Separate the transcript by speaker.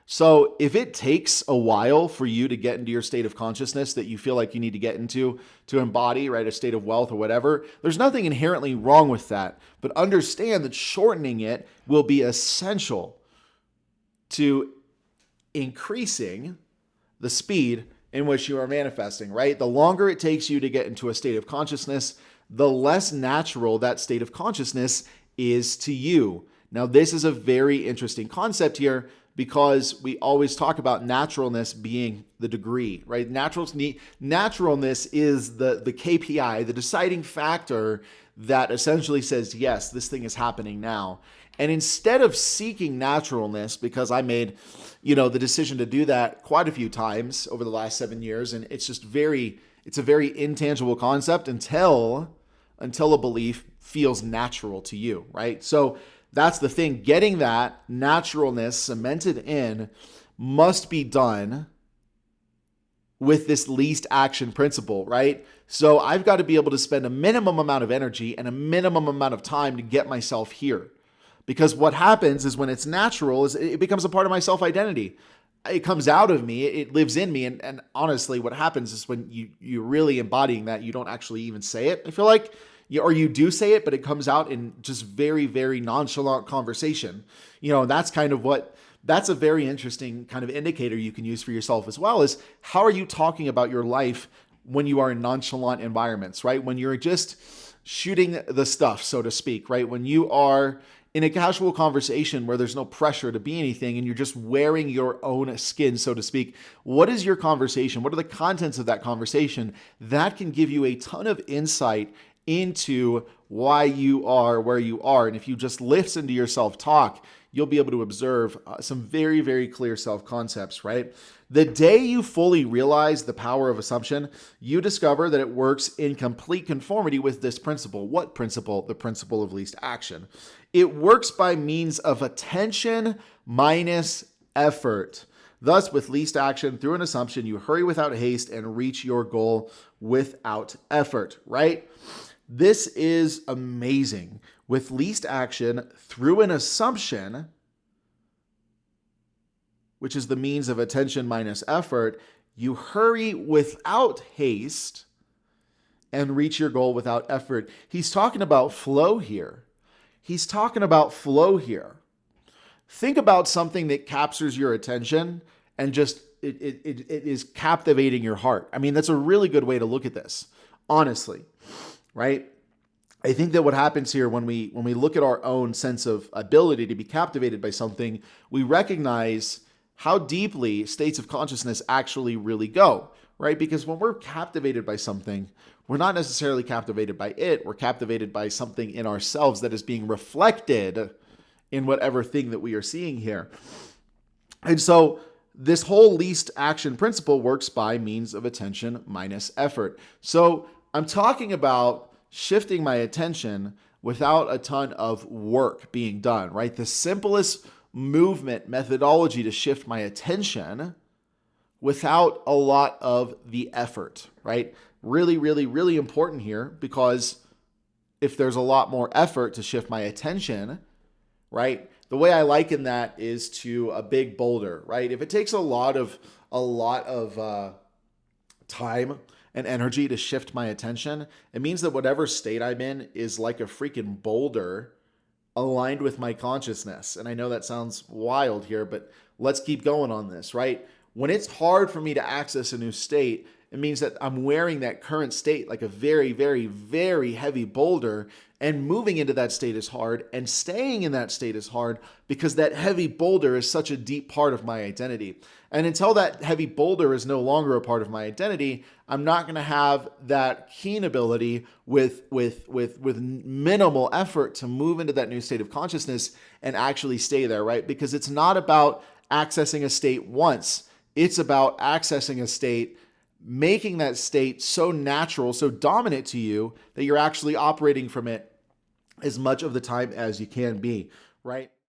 Speaker 1: So if it takes a while for you to get into your state of consciousness that you feel like you need to get into to embody, right, a state of wealth or whatever, there's nothing inherently wrong with that. But understand that shortening it will be essential to increasing the speed in which you are manifesting, right? The longer it takes you to get into a state of consciousness, the less natural that state of consciousness is to you. Now, this is a very interesting concept here because we always talk about naturalness being the degree, right? Naturalness is the KPI, the deciding factor that essentially says, yes, this thing is happening now. And instead of seeking naturalness, because I made, the decision to do that quite a few times over the last 7 years, and it's a very intangible concept until a belief feels natural to you, right? So that's the thing. Getting that naturalness cemented in must be done with this least action principle, right? So I've got to be able to spend a minimum amount of energy and a minimum amount of time to get myself here. Because what happens is when it's natural, is it becomes a part of my self-identity. It comes out of me, it lives in me. And honestly, what happens is when you're really embodying that, you don't actually even say it. I feel like, or you do say it, but it comes out in just very, very nonchalant conversation. That's that's a very interesting kind of indicator you can use for yourself as well, is how are you talking about your life when you are in nonchalant environments, right? When you're just shooting the stuff, so to speak, right? When you are in a casual conversation where there's no pressure to be anything and you're just wearing your own skin, so to speak. What is your conversation? What are the contents of that conversation? That can give you a ton of insight into why you are where you are. And if you just listen to your self-talk, you'll be able to observe some very, very clear self-concepts, right? The day you fully realize the power of assumption, you discover that it works in complete conformity with this principle. What principle? The principle of least action. It works by means of attention minus effort. Thus, with least action, through an assumption, you hurry without haste and reach your goal without effort, right? This is amazing. With least action, through an assumption, which is the means of attention minus effort, you hurry without haste and reach your goal without effort. He's talking about flow here. Think about something that captures your attention and just it is captivating your heart. I mean, that's a really good way to look at this, honestly, right? I think that what happens here when we look at our own sense of ability to be captivated by something, we recognize how deeply states of consciousness actually really go, right? Because when we're captivated by something, we're not necessarily captivated by it. We're captivated by something in ourselves that is being reflected in whatever thing that we are seeing here. And so this whole least action principle works by means of attention minus effort. So I'm talking about shifting my attention without a ton of work being done, right? The simplest movement methodology to shift my attention without a lot of the effort, right? Really, really, really important here, because if there's a lot more effort to shift my attention, right? The way I liken that is to a big boulder, right? If it takes a lot of time and energy to shift my attention, it means that whatever state I'm in is like a freaking boulder aligned with my consciousness. And I know that sounds wild here, but let's keep going on this, right? When it's hard for me to access a new state, it means that I'm wearing that current state like a very, very, very heavy boulder, and moving into that state is hard, and staying in that state is hard because that heavy boulder is such a deep part of my identity. And until that heavy boulder is no longer a part of my identity, I'm not going to have that keen ability with minimal effort to move into that new state of consciousness and actually stay there, right? Because it's not about accessing a state once. It's about accessing a state, making that state so natural, so dominant to you that you're actually operating from it as much of the time as you can be, right?